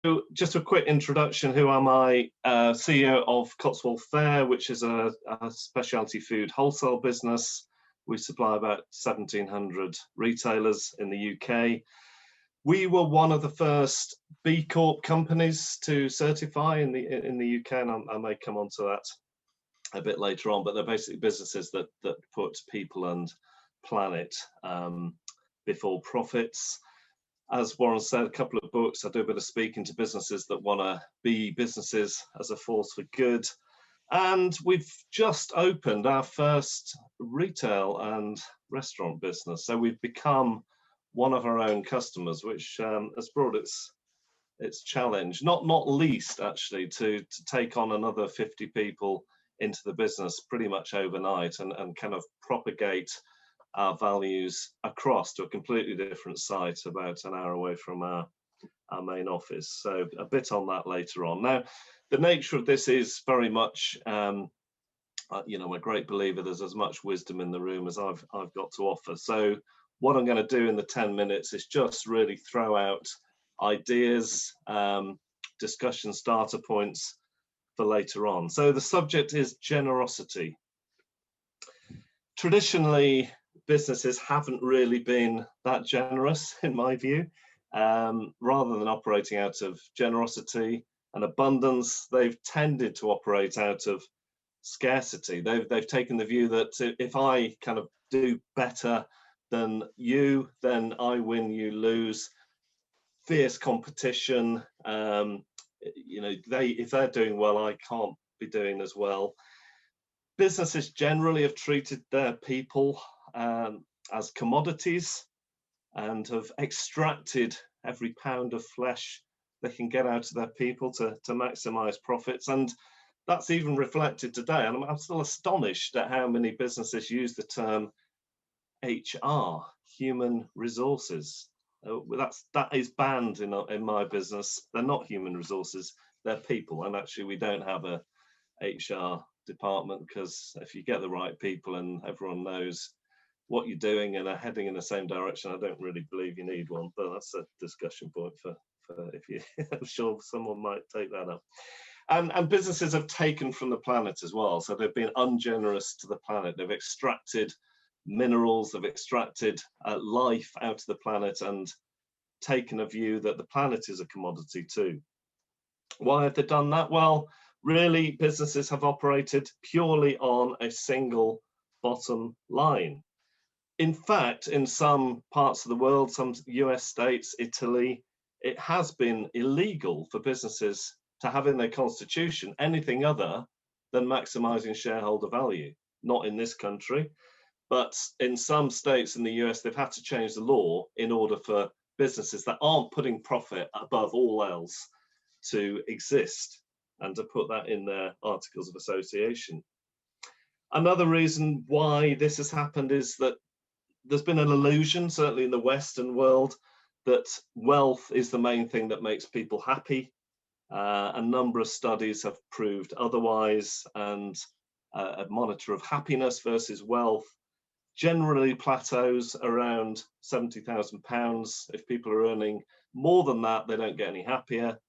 So just a quick introduction. Who am I? CEO of Cotswold Fare, which is a specialty food wholesale business. We supply about 1,700 retailers in the UK. We were one of the first B Corp companies to certify in the UK, and I may come on to that a bit later on. But they're basically businesses that put people and planet before profits. As Warren said, a couple of books. I do a bit of speaking to businesses that want to be businesses as a force for good. And we've just opened our first retail and restaurant business. So we've become one of our own customers, which has brought its challenge, not least actually, to take on another 50 people into the business pretty much overnight and kind of propagate our values across to a completely different site about an hour away from our main office. So a bit on that later on. Now, the nature of this is very much, I'm a great believer there's as much wisdom in the room as I've got to offer. So what I'm going to do in the 10 minutes is just really throw out ideas, discussion starter points for later on. So the subject is generosity. Traditionally, businesses haven't really been that generous, in my view. Rather than operating out of generosity and abundance, they've tended to operate out of scarcity. They've taken the view that if I kind of do better than you, then I win, you lose. Fierce competition. If they're doing well, I can't be doing as well. Businesses generally have treated their people as commodities and have extracted every pound of flesh they can get out of their people to maximize profits. And that's even reflected today. And I'm still astonished at how many businesses use the term HR, human resources. That is banned in my business. They're not human resources, they're people. And actually, we don't have a HR department, because if you get the right people and everyone knows what you're doing and are heading in the same direction, I don't really believe you need one. But that's a discussion point for if you. I'm sure someone might take that up. And businesses have taken from the planet as well. So they've been ungenerous to the planet. They've extracted minerals, they've extracted life out of the planet and taken a view that the planet is a commodity too. Why have they done that? Well, really, businesses have operated purely on a single bottom line. In fact, in some parts of the world, some US states, Italy, it has been illegal for businesses to have in their constitution anything other than maximizing shareholder value. Not in this country, but in some states in the US, they've had to change the law in order for businesses that aren't putting profit above all else to exist and to put that in their articles of association. Another reason why this has happened is that there's been an illusion, certainly in the Western world, that wealth is the main thing that makes people happy. A number of studies have proved otherwise, and a monitor of happiness versus wealth generally plateaus around £70,000. If people are earning more than that, they don't get any happier.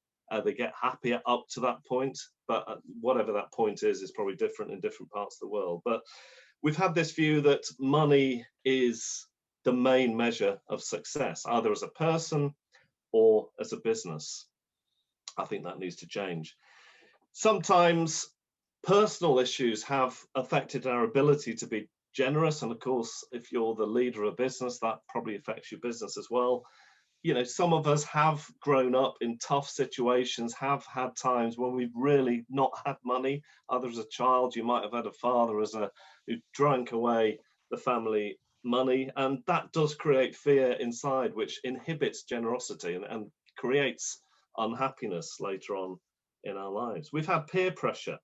They get happier up to that point, but whatever that point is probably different in different parts of the world. But we've had this view that money is the main measure of success, either as a person or as a business. I think that needs to change. Sometimes personal issues have affected our ability to be generous. And of course, if you're the leader of a business, that probably affects your business as well. Some of us have grown up in tough situations, have had times when we've really not had money. Either as a child, you might have had a father who drank away the family money, and that does create fear inside, which inhibits generosity and creates unhappiness later on in our lives. We've had peer pressure.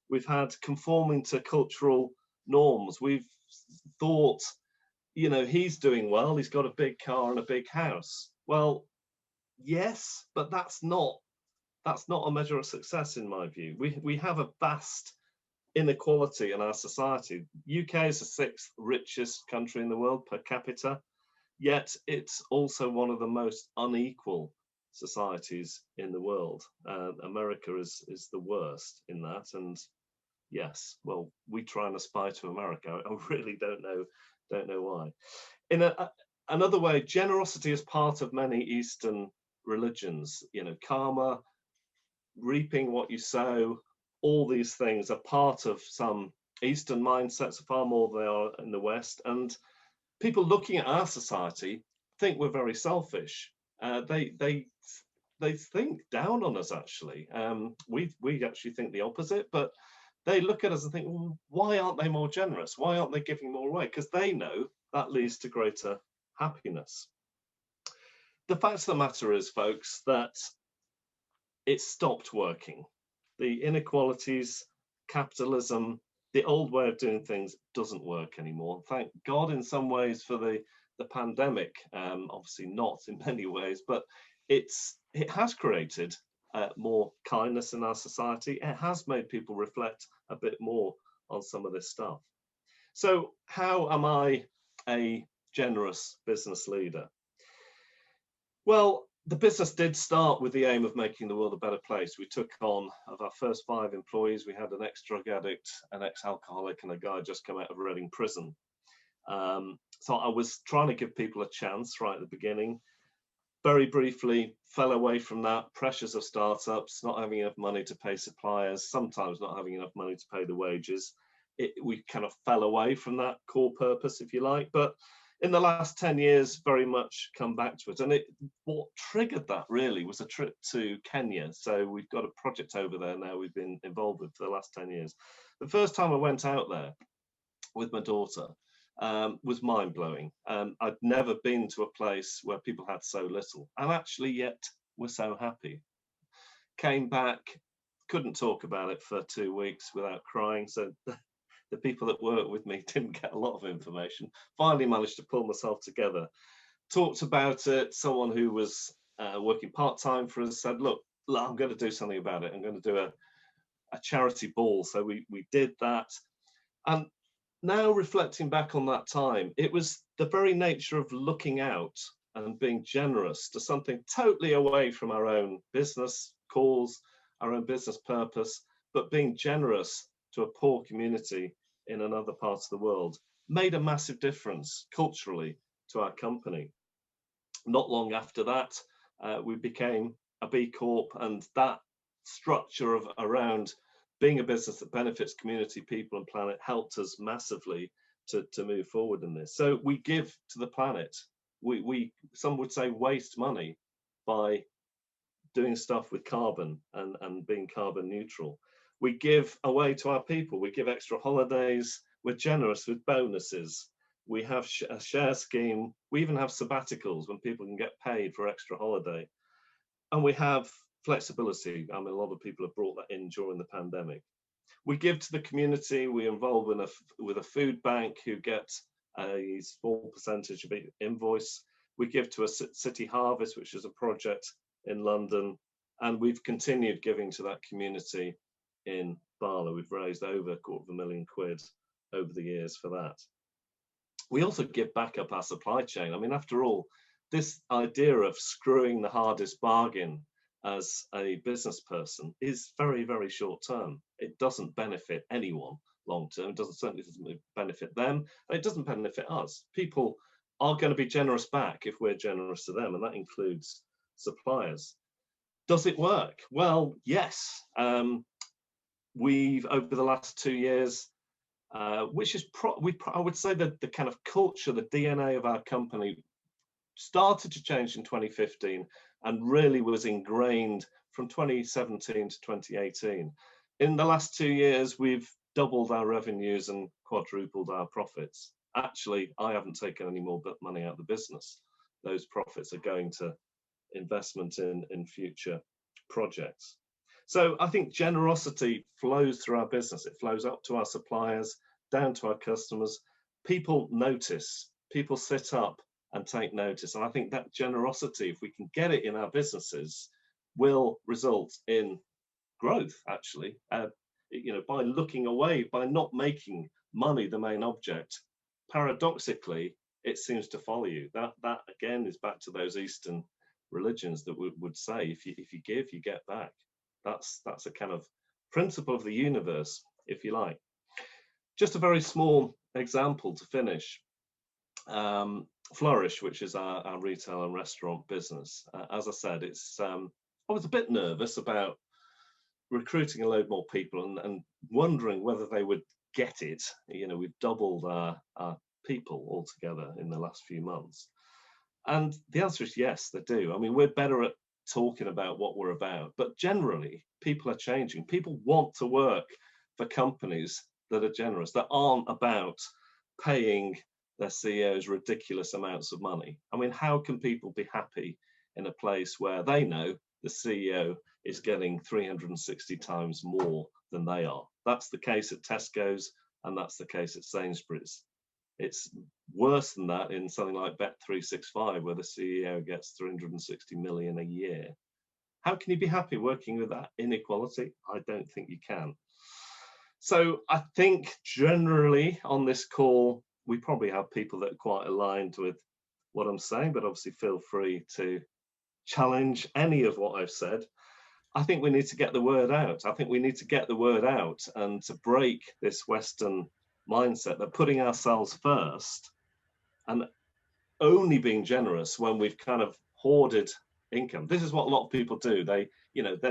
We've had conforming to cultural norms. We've thought, he's doing well, he's got a big car and a big house. Well, yes, but that's not a measure of success in my view. We have a vast inequality in our society. UK is the 6th richest country in the world per capita, yet it's also one of the most unequal societies in the world. America is the worst in that, and yes, well, we try and aspire to America. I really don't know why. In another way, generosity is part of many Eastern religions. Karma, reaping what you sow, all these things are part of some Eastern mindsets, far more than they are in the West. And people looking at our society think we're very selfish. They think down on us, actually. We actually think the opposite, but they look at us and think, well, why aren't they more generous? Why aren't they giving more away? Because they know that leads to greater happiness. The fact of the matter is, folks, that it stopped working. The inequalities, capitalism, the old way of doing things doesn't work anymore. Thank God in some ways for the pandemic, obviously not in many ways, but it has created more kindness in our society. It has made people reflect a bit more on some of this stuff. So how am I a generous business leader? Well, the business did start with the aim of making the world a better place. We took on, of our first 5 employees, we had an ex-drug addict, an ex-alcoholic, and a guy just come out of Reading prison. So I was trying to give people a chance right at the beginning. Very briefly, fell away from that. Pressures of startups, not having enough money to pay suppliers, sometimes not having enough money to pay the wages. We kind of fell away from that core purpose, if you like. But in the last 10 years, very much come back to it. And what triggered that really was a trip to Kenya. So we've got a project over there now we've been involved with for the last 10 years. The first time I went out there with my daughter was mind-blowing. I'd never been to a place where people had so little, and actually yet were so happy. Came back, couldn't talk about it for 2 weeks without crying. So the people that worked with me didn't get a lot of information. Finally managed to pull myself together, talked about it. Someone who was working part-time for us said, look, I'm going to do something about it. I'm going to do a charity ball. So we did that. And now reflecting back on that time, it was the very nature of looking out and being generous to something totally away from our own business cause, our own business purpose, but being generous to a poor community in another part of the world made a massive difference culturally to our company. Not long after that, we became a B Corp, and that structure around being a business that benefits community, people, and planet helped us massively to move forward in this. So we give to the planet. We some would say waste money by doing stuff with carbon and being carbon neutral. We give away to our people. We give extra holidays. We're generous with bonuses. We have a share scheme. We even have sabbaticals when people can get paid for extra holiday. And we have flexibility. I mean, a lot of people have brought that in during the pandemic. We give to the community. We involve with a food bank who get a small percentage of invoice. We give to a city harvest, which is a project in London. And we've continued giving to that community in Bala. We've raised over £250,000 over the years for that. We also give back up our supply chain. I mean, after all, this idea of screwing the hardest bargain as a business person is very, very short term. It doesn't benefit anyone long term. It certainly doesn't benefit them, and it doesn't benefit us. People are going to be generous back if we're generous to them, and that includes suppliers. Does it work? Well, yes. We've, over the last 2 years, which is I would say that the kind of culture, the DNA of our company started to change in 2015 and really was ingrained from 2017 to 2018. In the last 2 years, we've doubled our revenues and quadrupled our profits. Actually, I haven't taken any more money out of the business. Those profits are going to investment in future projects. So I think generosity flows through our business. It flows up to our suppliers, down to our customers. People notice, people sit up and take notice. And I think that generosity, if we can get it in our businesses, will result in growth, actually. By looking away, by not making money the main object, paradoxically, it seems to follow you. That again is back to those Eastern religions that would say if you give, you get back. That's a kind of principle of the universe, if you like. Just a very small example to finish. Flourish, which is our retail and restaurant business. As I said, I was a bit nervous about recruiting a load more people and wondering whether they would get it. We've doubled our people altogether in the last few months. And the answer is yes, they do. I mean, we're better at talking about what we're about, but generally people are changing. People want to work for companies that are generous, that aren't about paying their CEOs ridiculous amounts of money. I mean, how can people be happy in a place where they know the CEO is getting 360 times more than they are? That's the case at Tesco's, and that's the case at Sainsbury's. It's worse than that in something like Bet365, where the CEO gets 360 million a year. How can you be happy working with that inequality? I don't think you can. So I think generally on this call, we probably have people that are quite aligned with what I'm saying, but obviously feel free to challenge any of what I've said. I think we need to get the word out. I think we need to get the word out and to break this Western mindset that putting ourselves first and only being generous when we've kind of hoarded income. This is what a lot of people do. They're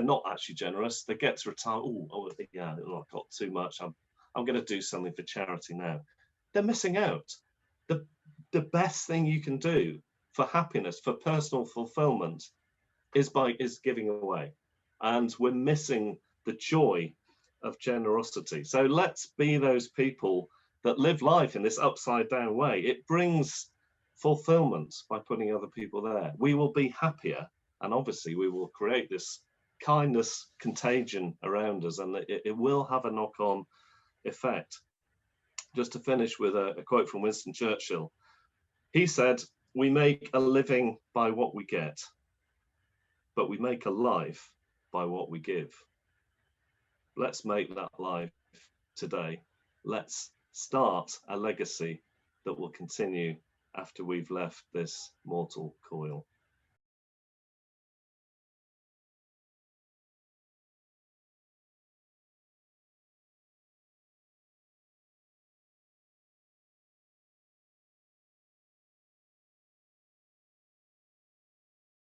not actually generous. They get to retire. I've got too much. I'm going to do something for charity now. They're missing out. The best thing you can do for happiness, for personal fulfillment, is giving away. And we're missing the joy of generosity. So let's be those people that live life in this upside down way. It brings fulfillment by putting other people there. We will be happier, and obviously we will create this kindness contagion around us, and it will have a knock-on effect. Just to finish with a quote from Winston Churchill. He said, "We make a living by what we get, but we make a life by what we give." Let's make that life today. Let's start a legacy that will continue after we've left this mortal coil.